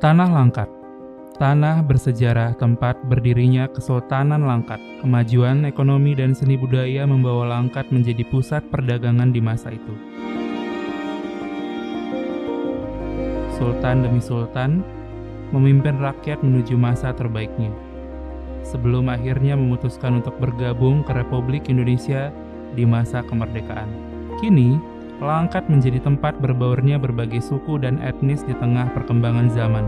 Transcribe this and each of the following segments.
Tanah Langkat, tanah bersejarah tempat berdirinya Kesultanan Langkat. Kemajuan ekonomi dan seni budaya membawa Langkat menjadi pusat perdagangan di masa itu. Sultan demi sultan memimpin rakyat menuju masa terbaiknya, sebelum akhirnya memutuskan untuk bergabung ke Republik Indonesia di masa kemerdekaan. Kini, Langkat menjadi tempat berbaurnya berbagai suku dan etnis di tengah perkembangan zaman.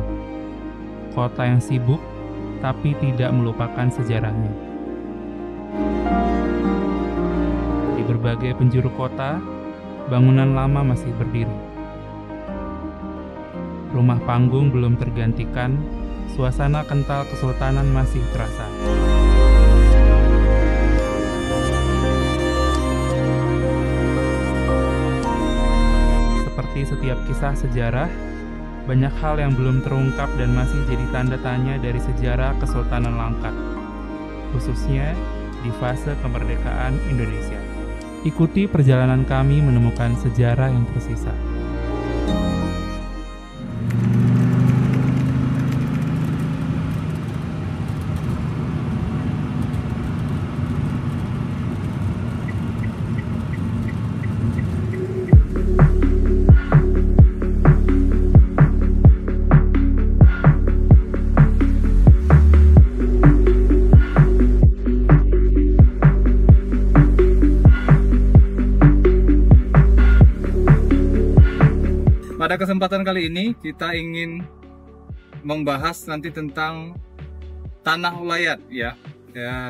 Kota yang sibuk, tapi tidak melupakan sejarahnya. Di berbagai penjuru kota, bangunan lama masih berdiri. Rumah panggung belum tergantikan, suasana kental kesultanan masih terasa. Seperti setiap kisah sejarah, banyak hal yang belum terungkap dan masih jadi tanda tanya dari sejarah Kesultanan Langkat, khususnya di fase kemerdekaan Indonesia. Ikuti perjalanan kami menemukan sejarah yang tersisa. Pada kesempatan kali ini kita ingin membahas nanti tentang tanah ulayat ya,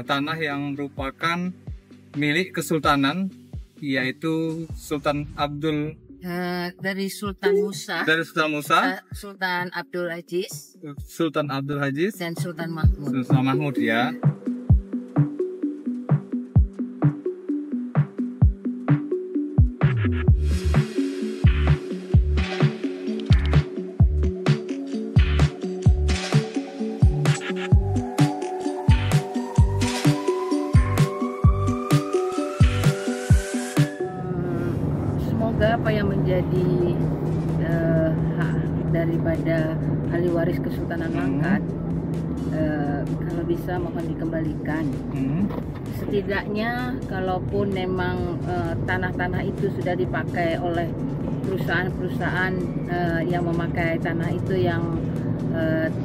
tanah yang merupakan milik kesultanan, yaitu Sultan Abdul dari Sultan Musa, Sultan Abdul Aziz, dan Sultan Mahmud. Sultan Mahmud ya. Apa yang menjadi hak daripada ahli waris Kesultanan Langkat, kalau bisa mohon dikembalikan. Setidaknya kalaupun memang tanah-tanah itu sudah dipakai oleh perusahaan-perusahaan yang memakai tanah itu yang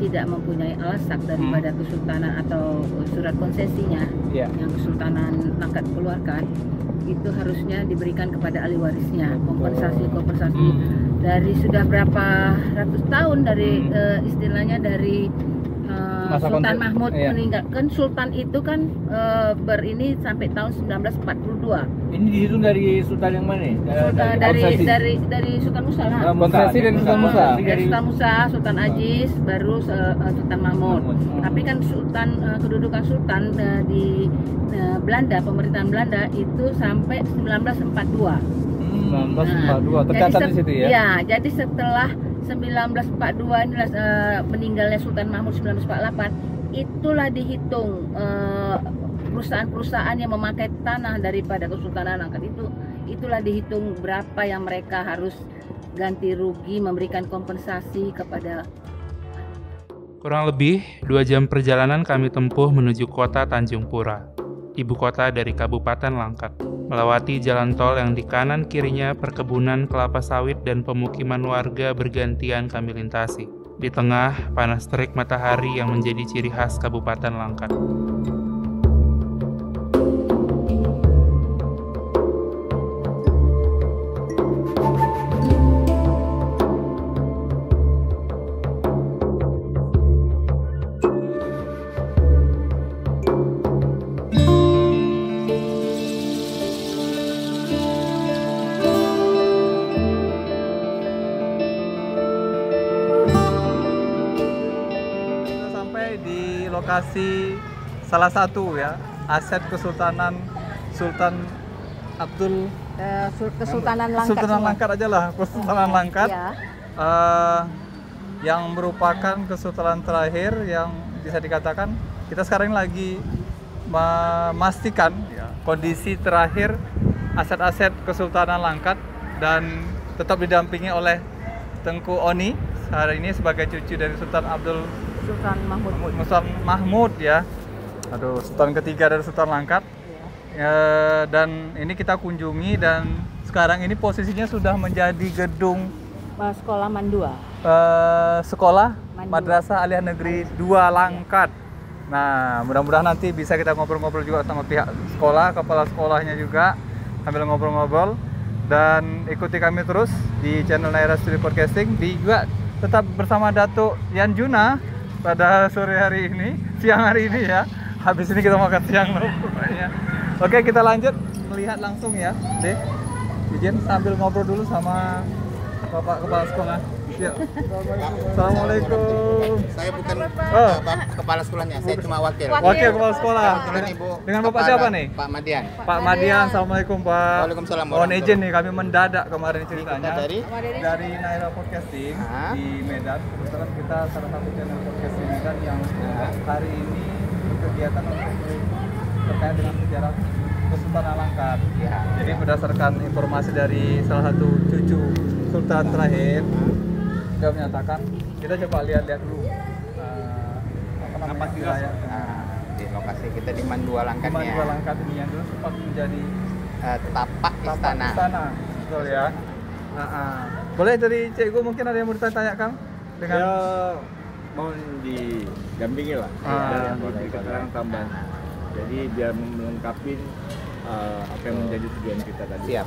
tidak mempunyai alasak daripada kesultanan atau surat konsesinya yang Kesultanan Langkat keluarkan, itu harusnya diberikan kepada ahli warisnya kompensasi dari sudah berapa ratus tahun dari istilahnya dari Sultan Mahmud meninggalkan. Sultan itu kan berini sampai tahun 1942. Ini dihitung dari sultan yang mana? Dari Sultan Musa lah. Konsesi dari Sultan Musa. Dari Sultan Musa, Sultan Aziz, baru Sultan Mahmud. Tapi kan kedudukan sultan di Belanda, pemerintahan Belanda itu sampai 1942. 1942 tercatat di situ ya? Ya, jadi setelah 1942 inilah meninggalnya Sultan Mahmud 1948, itulah dihitung perusahaan-perusahaan yang memakai tanah daripada Kesultanan Langkat itulah dihitung berapa yang mereka harus ganti rugi, memberikan kompensasi kepada. Kurang lebih 2 jam perjalanan kami tempuh menuju kota Tanjung Pura, ibu kota dari Kabupaten Langkat. Melewati jalan tol yang di kanan kirinya perkebunan kelapa sawit dan pemukiman warga bergantian kami lintasi. Di tengah panas terik matahari yang menjadi ciri khas Kabupaten Langkat. Lokasi salah satu ya aset Kesultanan Sultan Abdul Kesultanan Langkat. Sultanan Langkat aja lah, Kesultanan Langkat Ya. Yang merupakan kesultanan terakhir yang bisa dikatakan kita sekarang lagi memastikan kondisi terakhir aset-aset Kesultanan Langkat dan tetap didampingi oleh Tengku Oni hari ini sebagai cucu dari Sultan Abdul Sultan Mahmud. Sultan Mahmud ya. Aduh, Sultan ketiga dari Sultan Langkat. Dan ini kita kunjungi dan sekarang ini posisinya sudah menjadi gedung Sekolah Mandua. sekolah Mandua. Madrasah Aliyah Negeri 2 Langkat. Nah, mudah-mudahan nanti bisa kita ngobrol-ngobrol juga sama pihak sekolah, kepala sekolahnya juga, sambil ngobrol-ngobrol. Dan ikuti kami terus di channel Naira Studio Podcasting. Juga tetap bersama Datuk Yan Juna pada sore hari ini, siang hari ini ya. Habis ini kita makan siang loh pokoknya. Oke, kita lanjut melihat langsung ya, deh. Izin sambil ngobrol dulu sama Bapak Kepala Sekolah. Ya. Assalamualaikum. Saya bukan Oh. kepala sekolahnya, saya cuma wakil. Wakil Kepala Sekolah. Kebetulan Ibu Dengan Bapak Kepala- siapa nih? Pak Madian. Pak Madian. Assalamualaikum Pak. Waalaikumsalam Mohon warahmatullahi izin nih, kami mendadak kemarin ceritanya Kita dari Naira Podcasting Ah. di Medan. Kebetulan kita salah satu channel podcast di Medan yang hari ini berkegiatan untuk terkait dengan sejarah Kesultanan Langkat. Ya. Jadi berdasarkan informasi dari salah satu cucu Sultan terakhir, dia menyatakan kita coba lihat-lihat dulu apa namanya wilayah Di lokasi kita di Mandua Langkat Mandua ya. Langkat ini yang dulu sempat menjadi Tapak tapak istana. istana, betul ya. Boleh dari Cikgu mungkin ada yang mau ditanyakan dengan Ya mohon didampingi lah Ah. dan diberi keterangan tambahan. Jadi biar melengkapi apa yang menjadi tujuan kita tadi. Siap.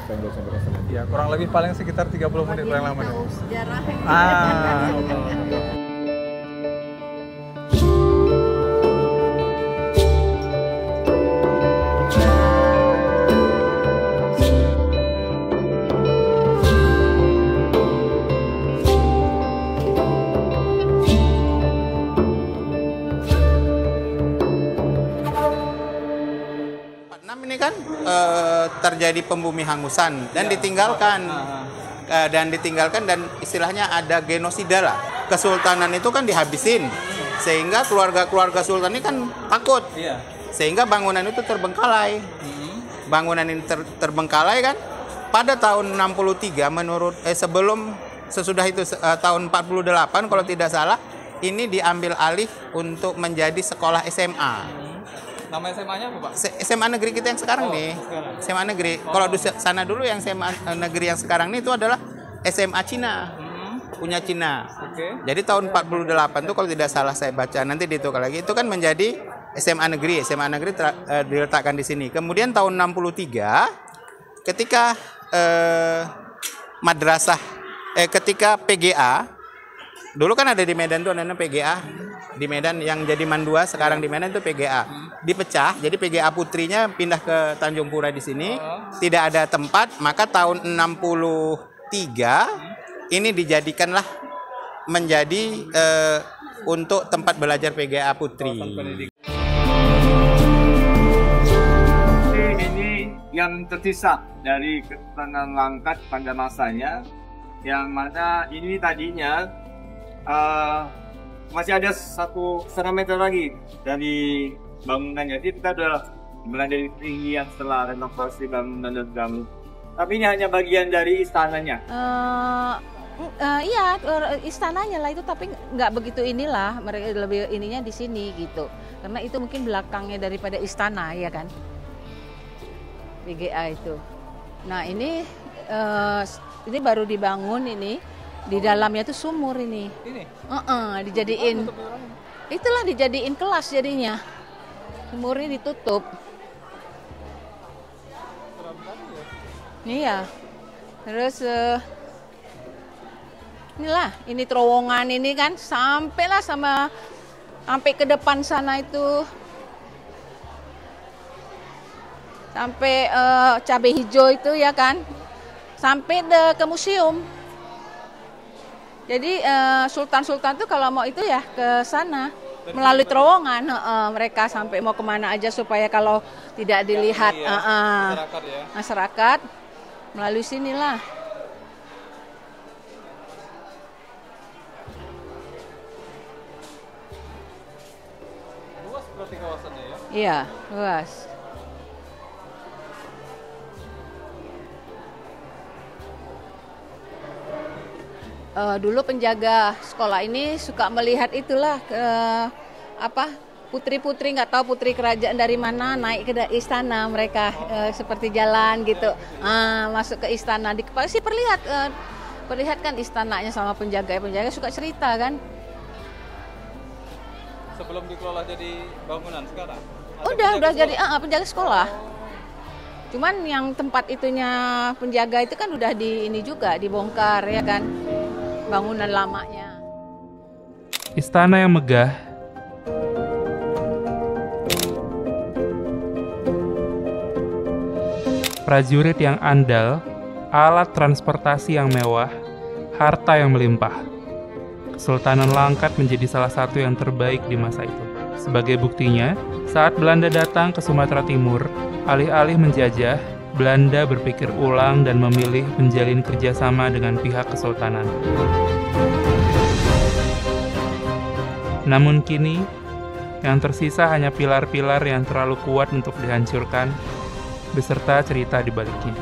Dan gak usah berasa lagi. ya kurang lebih paling sekitar 30 menit paling lama. Tahu sejarah. Ini kan terjadi pembumi hangusan dan ditinggalkan dan istilahnya ada genosida lah. Kesultanan itu kan dihabisin sehingga keluarga-keluarga sultan ini kan takut. Iya. Sehingga bangunan itu terbengkalai. Bangunan ini terbengkalai kan pada tahun 63 menurut sesudah itu tahun 48 kalau tidak salah ini diambil alih untuk menjadi sekolah SMA. Nama SMA-nya apa, Pak? SMA negeri kita yang sekarang nih. sekarang. SMA negeri. Kalau di sana dulu yang SMA negeri yang sekarang ini itu adalah SMA Cina. Punya Cina. Oke. Jadi tahun 48 itu kalau tidak salah saya baca, nanti ditukar lagi, itu kan menjadi SMA negeri. SMA negeri diletakkan di sini. Kemudian tahun 63 ketika ketika PGA, dulu kan ada di Medan tuh namanya PGA. Di Medan yang jadi Mandua sekarang di Medan itu PGA. Dipecah, jadi PGA putrinya pindah ke Tanjung Pura di sini. Tidak ada tempat, maka tahun 63 ini dijadikanlah menjadi untuk tempat belajar PGA putri. Ini yang tersisa dari Kesultanan Langkat pada masanya, yang mana ini tadinya masih ada 1,5 meter lagi dari bangunannya. Jadi kita sudah mulai dari tinggian setelah renovasi bangunan dan bangun. Tapi ini hanya bagian dari istananya. Iya, istananya lah itu, tapi nggak begitu inilah, mereka lebih ininya di sini gitu. Karena itu mungkin belakangnya daripada istana, ya kan? PGA itu. Nah ini baru dibangun ini. Di dalamnya tuh sumur ini. Ini. Dijadiin. Itulah dijadiin kelas jadinya. Sumurnya ditutup. Iya. Terus inilah, ini terowongan ini kan sampai ke depan sana itu. Sampai cabai hijau itu ya kan. Sampai ke museum. Jadi sultan-sultan tuh kalau mau itu ya ke sana melalui terowongan. Mereka sampai mau kemana aja supaya kalau tidak dilihat masyarakat melalui sinilah. Luas berarti kawasannya ya? Iya, luas. Dulu penjaga sekolah ini suka melihat itulah putri-putri, nggak tahu putri kerajaan dari mana naik ke istana mereka, seperti jalan gitu, masuk ke istana. Di kepala sih perlihatkan istananya sama penjaga suka cerita kan. Sebelum dikelola jadi bangunan sekarang? Udah jadi penjaga sekolah. Cuman yang tempat itunya penjaga itu kan udah dibongkar ya kan, bangunan lamanya. Istana yang megah, prajurit yang andal, alat transportasi yang mewah, harta yang melimpah. Kesultanan Langkat menjadi salah satu yang terbaik di masa itu. Sebagai buktinya, saat Belanda datang ke Sumatera Timur, alih-alih menjajah, Belanda berpikir ulang dan memilih menjalin kerjasama dengan pihak kesultanan. Namun kini, yang tersisa hanya pilar-pilar yang terlalu kuat untuk dihancurkan, beserta cerita di baliknya.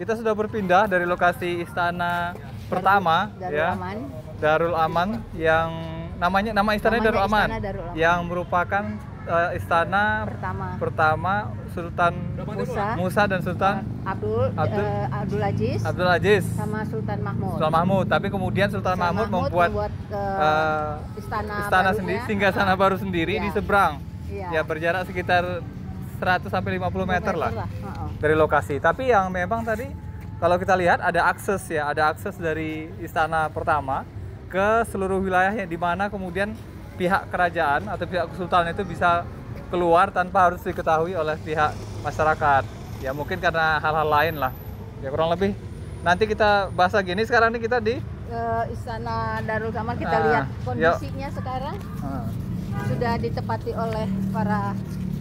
Kita sudah berpindah dari lokasi istana pertama, Darul Aman, yang nama istananya Darul Aman, yang merupakan istana pertama Sultan Musa dan Sultan Abdul Aziz sama Sultan Mahmud. Tapi kemudian Sultan Mahmud membuat istana sendiri, singgahsana baru sendiri di seberang, ya berjarak sekitar 100 sampai 50 meter lah dari lokasi. Tapi yang memang tadi kalau kita lihat ada akses dari istana pertama ke seluruh wilayahnya, di mana kemudian pihak kerajaan atau pihak kesultanan itu bisa keluar tanpa harus diketahui oleh pihak masyarakat. Ya mungkin karena hal-hal lain lah. Ya kurang lebih. Nanti kita bahas lagi. Ini sekarang ini kita di istana Darul Aman. Kita lihat kondisinya sekarang. Sudah ditempati oleh para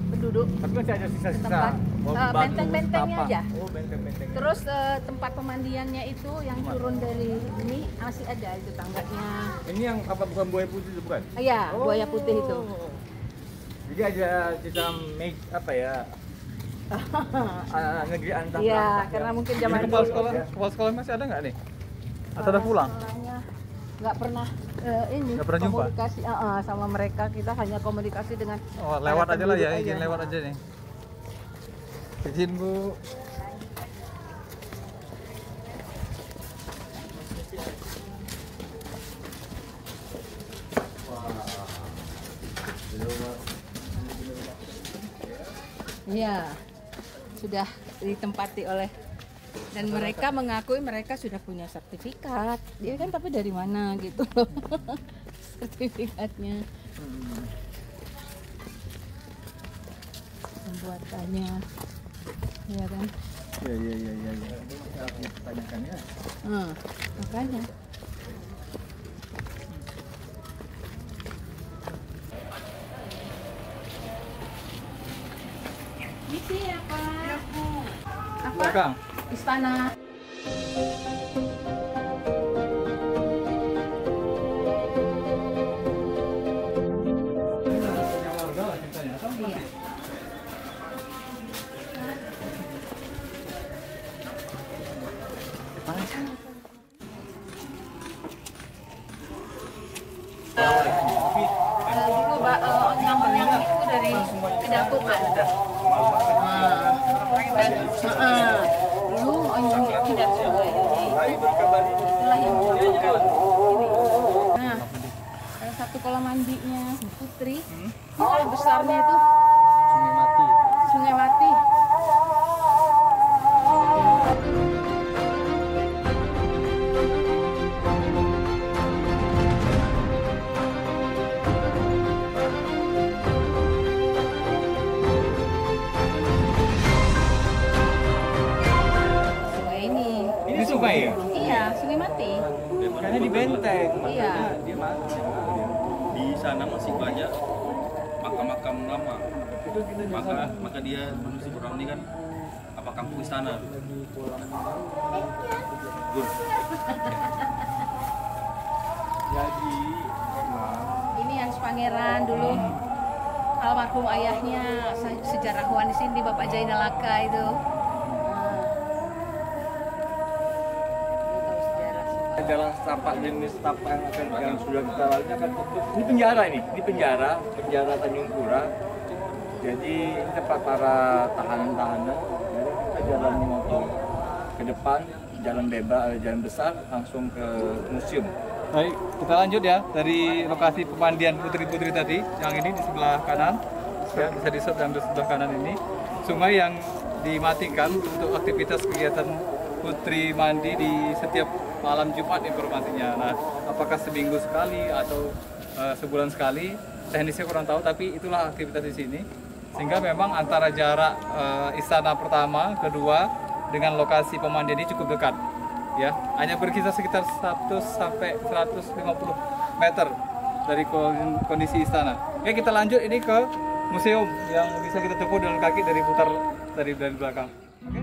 penduduk. Tapi masih ada sisa-sisa benteng-bentengnya aja. Benteng-benteng. Terus tempat pemandiannya itu yang turun dari ini masih ada itu tangganya. Ini yang bukan buaya putih itu bukan? Iya, buaya putih itu. Jadi ada kita make negeri antar. Iya, karena mungkin zaman kepala sekolah masih ada nggak nih? Atau udah pulang? Nggak pernah komunikasi sama mereka. Kita hanya komunikasi dengan lewat aja lah ya, izin lewat aja nih. Izin Bu. Iya, sudah ditempati oleh, dan mereka mengakui mereka sudah punya sertifikat. Dia kan tapi dari mana gitu loh sertifikatnya, pembuatannya, ya kan? Iya. Tanyakan ya. Makanya. Ini apa? Ya, Bu. Apa? Belakang. Istana. Yang itu dari kedapuan. Dulu onyongnya tidak sesuai itulah yang menyebabkan ini. Nah, satu kolam mandinya Putri, kolam besarnya itu Sungai Mati. Sungai ya? Iya, Sungai Mati. Karena di benteng. Iya. Di sana masih banyak makam-makam lama. Maka dia manusia Firaun ini kan apa kampung istana. Good. Jadi Ini Hans Pangeran dulu almarhum ayahnya sejarawan di sini, Bapak Jainalaka itu. Adalah tapak jenis tapak yang sudah kita lalui akan tutup. Ini penjara ini penjara Tanjung Pura. Jadi ini tempat para tahanan-tahanan. Jadi kita jalan motor ke depan, jalan bebas, jalan besar langsung ke museum. baik, kita lanjut ya dari lokasi pemandian putri-putri tadi. Yang ini di sebelah kanan, ya, bisa di yang di sebelah kanan ini. Sungai yang dimatikan untuk aktivitas kegiatan putri mandi di setiap malam Jumat informasinya. Nah, apakah seminggu sekali atau sebulan sekali? Teknisnya kurang tahu, tapi itulah aktivitas di sini. Sehingga memang antara jarak istana pertama, kedua dengan lokasi pemandian ini cukup dekat. Ya, hanya berkisar sekitar 100 sampai 150 meter dari kondisi istana. Oke, kita lanjut ini ke museum yang bisa kita tempuh dengan kaki dari putar dari belakang. Oke.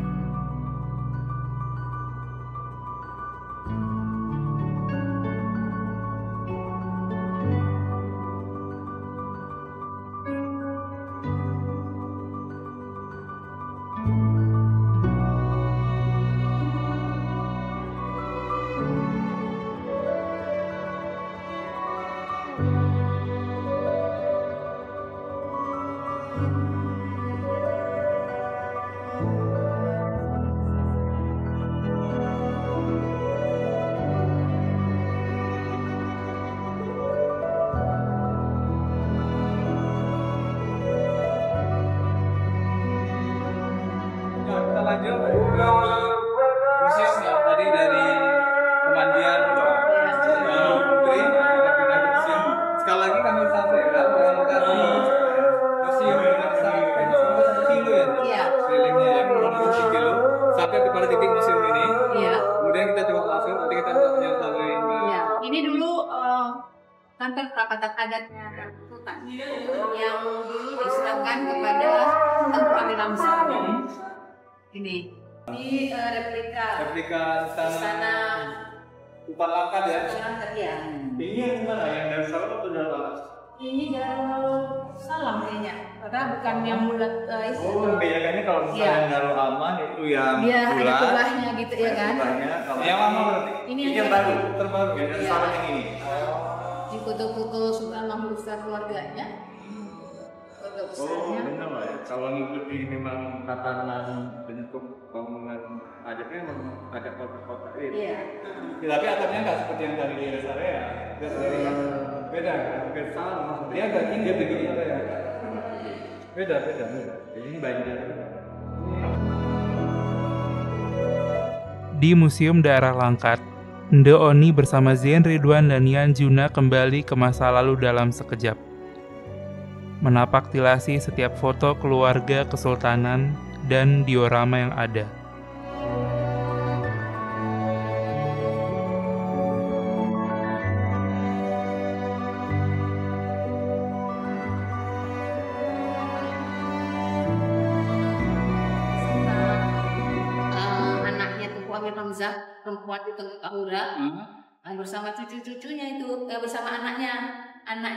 Kita lanjut ke museum ya. Tadi dari pemandian putri kita pindah ke museum. Sekali lagi kami sampaikan lokasi museum yang sampai 1 kilo ya. Iya. Kelilingnya ya, kurang lebih 1 kilo sampai kepada titik museum ini. Iya. Kemudian kita coba langsung nanti kita yang sampai Iya. Ini dulu kantor perapatan adatnya Sultan yang dulu diserahkan kepada Tengku Amir Hamzah. Ini replika istana Upan Langkat ya. Langkat ya. Ini yang mana? Yang dari Salam atau dari atas? Ini Salam kayaknya, karena bukan yang bulat itu. Oh, membedakannya kalau misalnya Iya. Darul Aman itu yang Dia ada bulat. kubahnya gitu ya kan. Kubahnya, kalau Yang lama berarti? Ini yang baru. Terbaru ya. Yang Iya. Salam yang ini. Di foto-foto Sultan Mahmud beserta keluarganya. Keluarga besarnya. Benar lah ya. Kalau ngikuti memang tatanan bentuk bangunan adatnya memang ada kota-kota itu. Iya. Ya, tapi atapnya nggak seperti yang dari rest area. Beda kan? Sama. Dia agak tinggi begini ya. Beda. Ini banyak. Di Museum Daerah Langkat, Nde Oni bersama Zain Ridwan dan Yan Juna kembali ke masa lalu dalam sekejap. Menapaktilasi setiap foto keluarga kesultanan dan diorama yang ada. Anaknya Tengku Amir Hamzah, perempuan di Tengku Kahura, bersama cucu-cucunya itu, bersama anaknya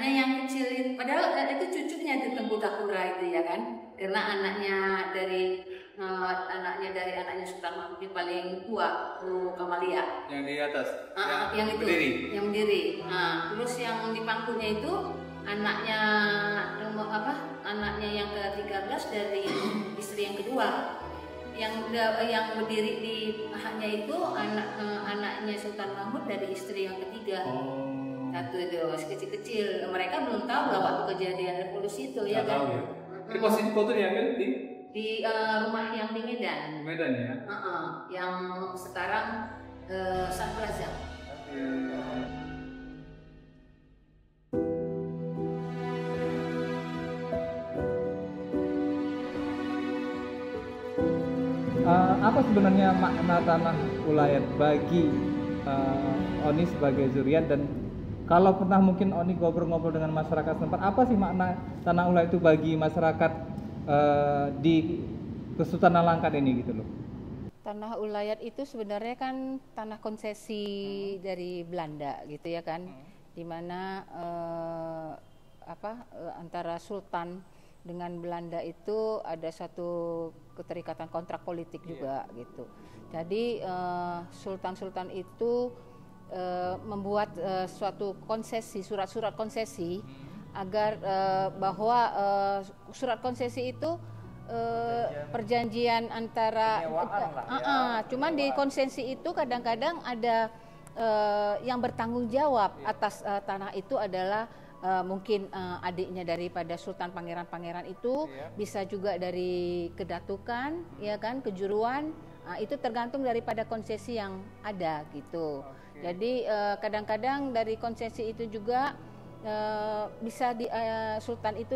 yang kecil, padahal itu cucunya di Tengku Kahura itu ya kan, karena anaknya dari anaknya Sultan Mahmud yang paling tua, Kamalia. Yang di atas. Yang itu, berdiri. yang berdiri. Terus yang di pangkunya itu anaknya yang ke-13 dari istri yang kedua. Yang berdiri di hanya itu anaknya Sultan Mahmud dari istri yang ketiga. Satu itu masih kecil-kecil. Mereka belum tahu lah waktu kejadian revolusi itu ya kan. Ya. Ini posisi foto diambil di rumah yang di Medan. Medan ya. Yang sekarang Sun Plaza. Apa sebenarnya makna tanah ulayat bagi Oni sebagai zuriat, dan kalau pernah mungkin Oni ngobrol-ngobrol dengan masyarakat setempat, apa sih makna tanah ulayat itu bagi masyarakat di Kesultanan Langkat ini gitu loh? Tanah Ulayat itu sebenarnya kan tanah konsesi dari Belanda gitu ya kan, di mana antara Sultan dengan Belanda itu ada satu keterikatan kontrak politik juga gitu. Jadi sultan-sultan itu membuat suatu konsesi, surat-surat konsesi agar bahwa surat konsesi itu perjanjian antara cuman di konsesi itu kadang-kadang ada yang bertanggung jawab atas tanah itu adalah mungkin adiknya daripada Sultan Pangeran-pangeran itu, bisa juga dari kedatukan, ya kan, kejuruan. Itu tergantung daripada konsesi yang ada gitu. Jadi kadang-kadang dari konsesi itu juga bisa Sultan itu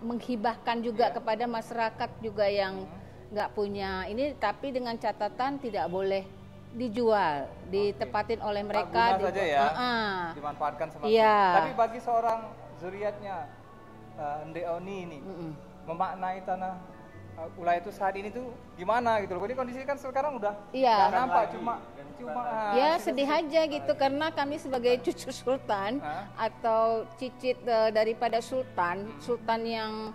menghibahkan juga kepada masyarakat juga yang nggak punya ini, tapi dengan catatan tidak boleh dijual, ditepatin oleh mereka. Saja ya, dimanfaatkan sama. Tapi bagi seorang zuriatnya Ndeoni ini, memaknai tanah Ulayat itu saat ini tuh gimana gitu loh? Ini kondisi kan sekarang udah nggak nampak, cuma ya sedih aja gitu, karena kami sebagai cucu sultan atau cicit daripada sultan yang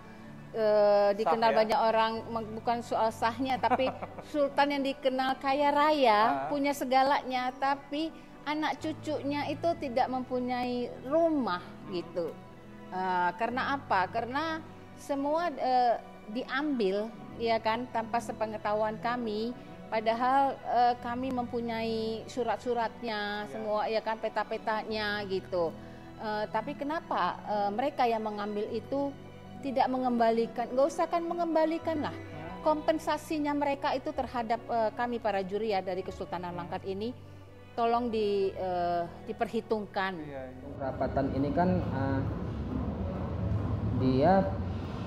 dikenal banyak orang, bukan soal sahnya, tapi sultan yang dikenal kaya raya, punya segalanya, tapi anak cucunya itu tidak mempunyai rumah gitu. Karena apa? Karena semua diambil, ya kan, tanpa sepengetahuan kami. Padahal kami mempunyai surat-suratnya semua, ya kan, peta-petanya gitu. Tapi kenapa mereka yang mengambil itu tidak mengembalikan? Nggak usah kan mengembalikan lah. Kompensasinya mereka itu terhadap kami para juriat dari Kesultanan Langkat ini, tolong diperhitungkan. Rapatan ini kan dia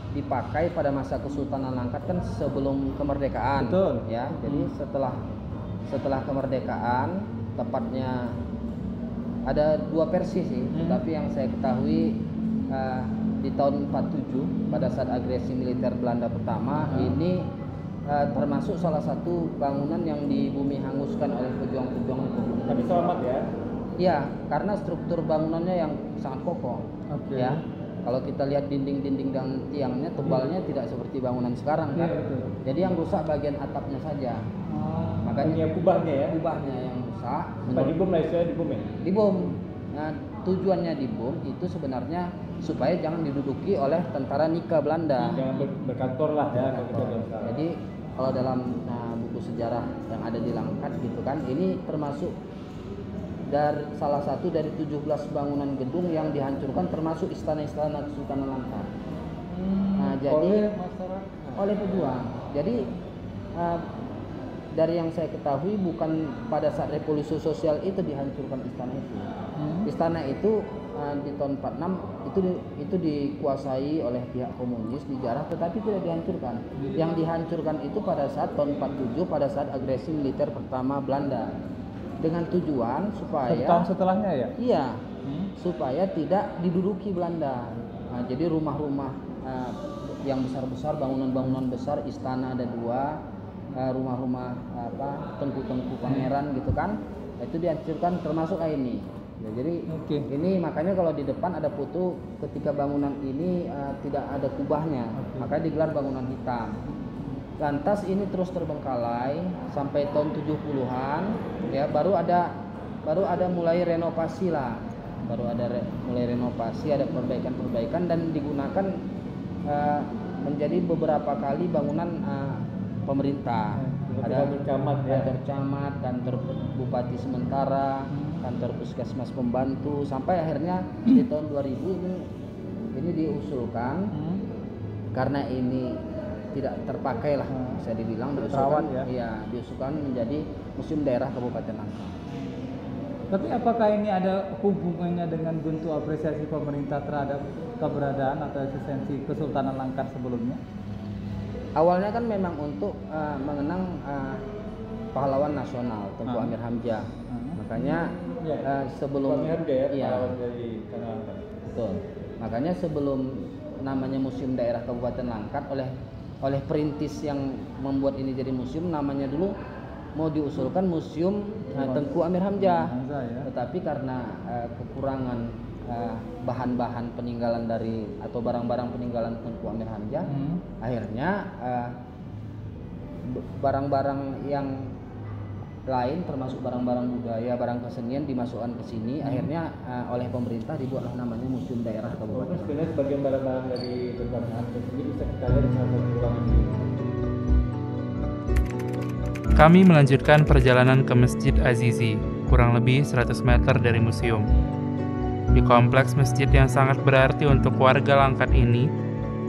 dipakai pada masa Kesultanan Langkat kan sebelum kemerdekaan. Betul. Ya, jadi setelah kemerdekaan, tepatnya ada dua versi sih, tapi yang saya ketahui di tahun 47 pada saat agresi militer Belanda pertama, ini termasuk salah satu bangunan yang di bumi hanguskan oleh pejuang-pejuang itu. Tapi selamat ya? Iya, karena struktur bangunannya yang sangat kokoh. Ya. Kalau kita lihat dinding-dinding dan tiangnya, tebalnya tidak seperti bangunan sekarang kan. Jadi yang rusak bagian atapnya saja. Makanya kubahnya ya? Kubahnya yang rusak. Dibom lah, istilahnya dibom ya? Dibom. Nah, tujuannya dibom itu sebenarnya supaya jangan diduduki oleh tentara Nika Belanda. Jangan berkantor lah ya. Jadi kalau dalam buku sejarah yang ada di Langkat gitu kan, ini termasuk dari salah satu dari 17 bangunan gedung yang dihancurkan, termasuk istana-istana Kesultanan Langkat. Nah, jadi oleh pejuang. Jadi dari yang saya ketahui bukan pada saat revolusi sosial itu dihancurkan istana itu. Istana itu di tahun 46 itu dikuasai oleh pihak komunis, dijarah, tetapi tidak dihancurkan. Yang dihancurkan itu pada saat tahun 47 pada saat agresi militer pertama Belanda. Dengan tujuan supaya tahun setelahnya ya? Iya, supaya tidak diduduki Belanda. Nah, jadi rumah-rumah yang besar-besar, bangunan-bangunan besar, istana ada 2, rumah-rumah tengku-tengku pangeran gitu kan, itu dihancurkan, termasuk ini. Ya, jadi ini makanya kalau di depan ada foto ketika bangunan ini tidak ada kubahnya, makanya digelar bangunan hitam. Lantas ini terus terbengkalai sampai tahun 70-an, ya baru ada mulai renovasi lah, mulai renovasi, ada perbaikan dan digunakan menjadi beberapa kali bangunan pemerintah. Ada kantor camat, kantor bupati sementara, kantor puskesmas pembantu, sampai akhirnya di tahun 2000 ini diusulkan karena ini tidak terpakai lah, bisa dibilang diusulkan, diusulkan menjadi Museum Daerah Kabupaten Langkat. Tapi apakah ini ada hubungannya dengan bentuk apresiasi pemerintah terhadap keberadaan atau eksistensi Kesultanan Langkat sebelumnya? Awalnya kan memang untuk mengenang pahlawan nasional Tengku Amir Hamzah. Makanya sebelum pahlawan dari Tanah Langkat. Betul. Makanya sebelum namanya Museum Daerah Kabupaten Langkat oleh oleh perintis yang membuat ini jadi museum, namanya dulu mau diusulkan Museum Tengku Amir Hamzah, tetapi karena kekurangan bahan-bahan peninggalan dari atau barang-barang peninggalan Tengku Amir Hamzah, akhirnya barang-barang yang lain termasuk barang-barang budaya, barang kesenian dimasukkan ke sini. Akhirnya oleh pemerintah dibuatlah namanya Museum Daerah Kabupaten. Sebenarnya sebagian barang-barang dari Tengku Hamzah ini bisa kita lihat di salah satu ruangan ini. Kami melanjutkan perjalanan ke Masjid Azizi, kurang lebih 100 meter dari museum. Di kompleks masjid yang sangat berarti untuk warga Langkat ini,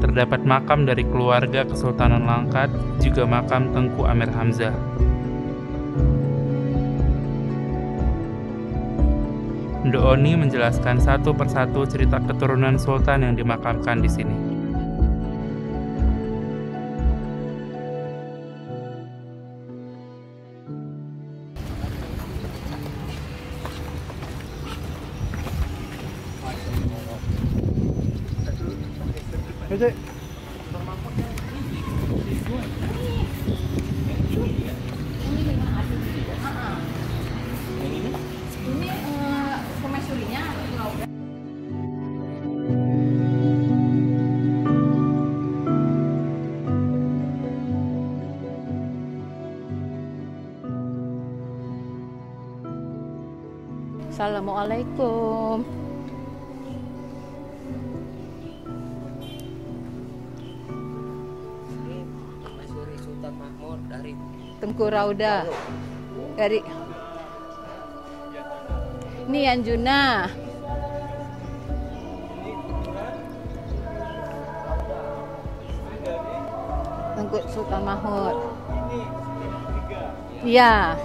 terdapat makam dari keluarga Kesultanan Langkat, juga makam Tengku Amir Hamzah. Ndooni menjelaskan satu persatu cerita keturunan sultan yang dimakamkan di sini. Assalamualaikum. Permaisuri Sultan Mahmud dari Tengku Rauda. Dari ini Anjuna. Tengku Sultan Mahmud. Iya.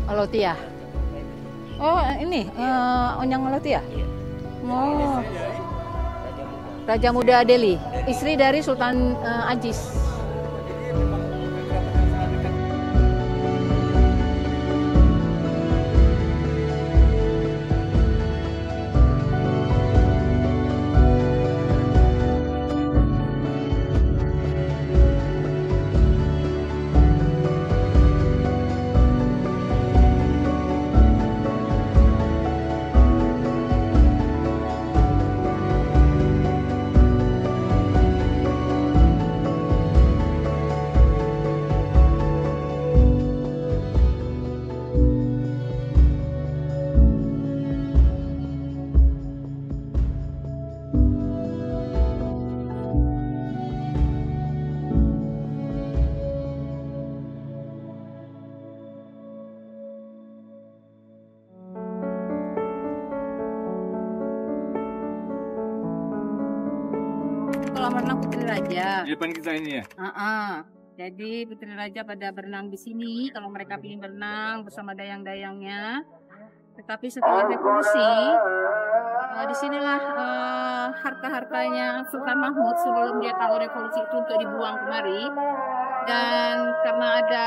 Olotia. Oh, ini Onyang Olotia. Oh. Raja Muda Delhi, istri dari Sultan Aziz. Kolam renang Putri Raja. Di depan kita ini ya? Jadi Putri Raja pada berenang di sini kalau mereka ingin berenang bersama dayang-dayangnya. Tetapi setelah revolusi, disinilah harta-hartanya Sultan Mahmud sebelum dia tahu revolusi itu untuk dibuang kemari. Dan karena ada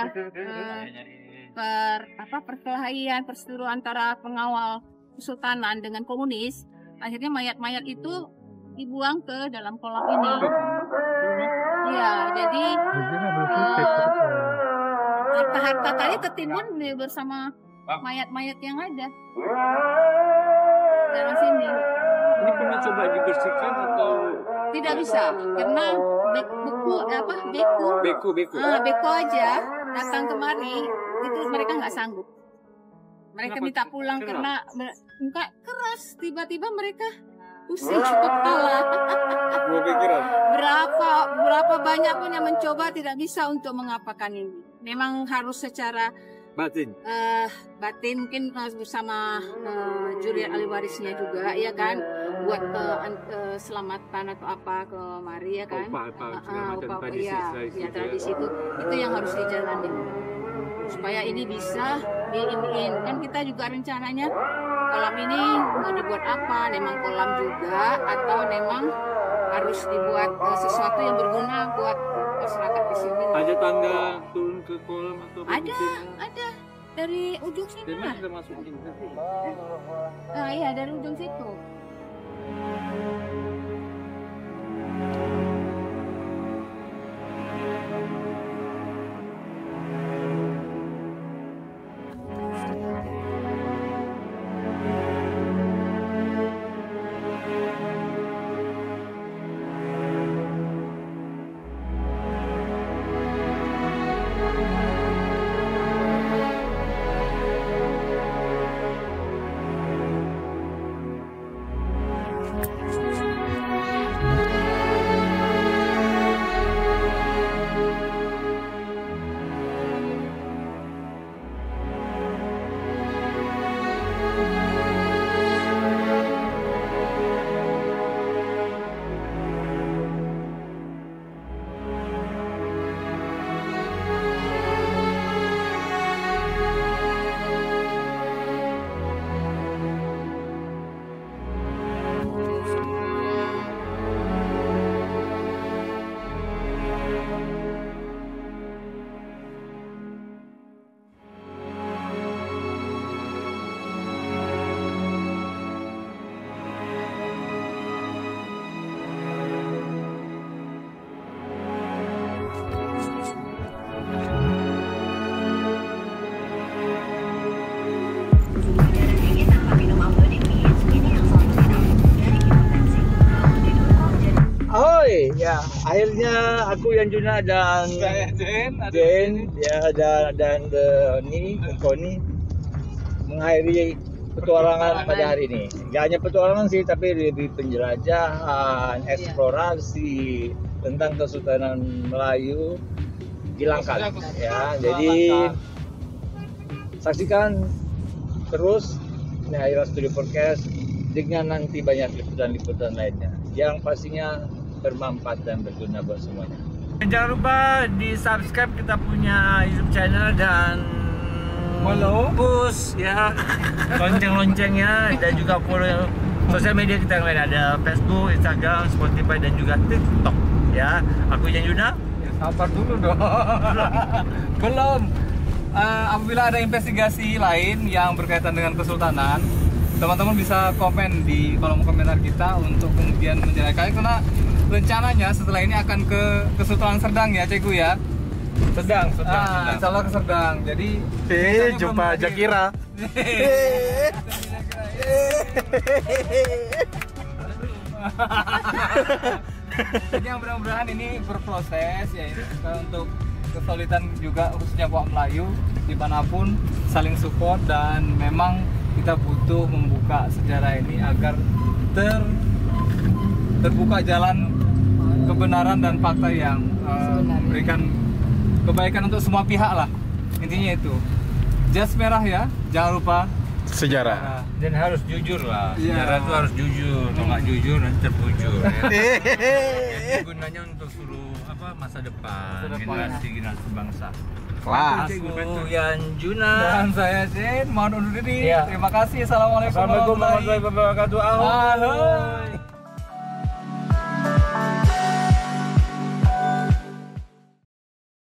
perkelahian, perseteruan antara pengawal kesultanan dengan komunis, akhirnya mayat-mayat itu dibuang ke dalam kolam ini. Ya, jadi harta-harta tadi tertimbun bersama mayat-mayat yang ada dalam sini. Ini pernah coba dibersihkan atau tidak bisa karena beko aja datang kemari itu mereka nggak sanggup. Mereka minta pulang karena enggak keras, tiba-tiba mereka pusing kepala. Berapa banyak pun yang mencoba tidak bisa untuk mengapakan ini. Memang harus secara batin mungkin bersama juriat ahli warisnya juga ya kan, buat selamatan atau apa ke Mari ya kan, tradisi itu yang harus dijalani supaya ini bisa diiniin. Kan kita juga rencananya kolam ini mau dibuat apa, memang kolam juga atau memang harus dibuat sesuatu yang berguna buat masyarakat di sini. Ada tangga turun ke kolam atau ada Dari ujung sini lah. Iya, dari ujung situ. Ahoy, ya akhirnya aku yang Juna dan Saya Jen, Jen ya dan ini Koni mengakhiri petualangan pada hari ini. Gak hanya petualangan sih, tapi lebih penjelajahan, eksplorasi tentang Kesultanan Melayu di Langkat. Ya, jadi saksikan terus Aira Studio Podcast dengan nanti banyak liputan-liputan lainnya yang pastinya bermanfaat dan berguna buat semuanya. Dan jangan lupa di subscribe kita punya YouTube channel dan follow, push ya lonceng-loncengnya, dan juga follow sosial media kita yang lain, ada Facebook, Instagram, Spotify dan juga TikTok ya. Aku Jan Yuna. Sabar dulu dong. Belum. Apabila ada investigasi lain yang berkaitan dengan Kesultanan, teman-teman bisa komen di kolom komentar kita untuk kemudian menjelaskan, karena rencananya setelah ini akan ke Kesultanan Serdang ya, Cikgu ya. Sedang. Insya Allah ke Serdang. Jadi Jumpa Jakira. Jadi yang mudah-mudahan ini berproses ya, untuk kesulitan juga khususnya Pak Melayu dimanapun saling support, dan memang kita butuh membuka sejarah ini agar terbuka jalan kebenaran dan fakta yang memberikan kebaikan untuk semua pihak lah. Intinya itu. Jas merah ya, jangan lupa Sejarah. dan harus jujur lah. Sejarah itu harus jujur, kalau nggak jujur nanti terbujur. Jadi gunanya untuk suruh masa depan, generasi bangsa. Kelas. Aku Yan Juna. Dan saya Jen, mohon undur diri. Iya. Terima kasih. Assalamualaikum Assalamualaikum warahmatullahi wabarakatuh. Ahoy.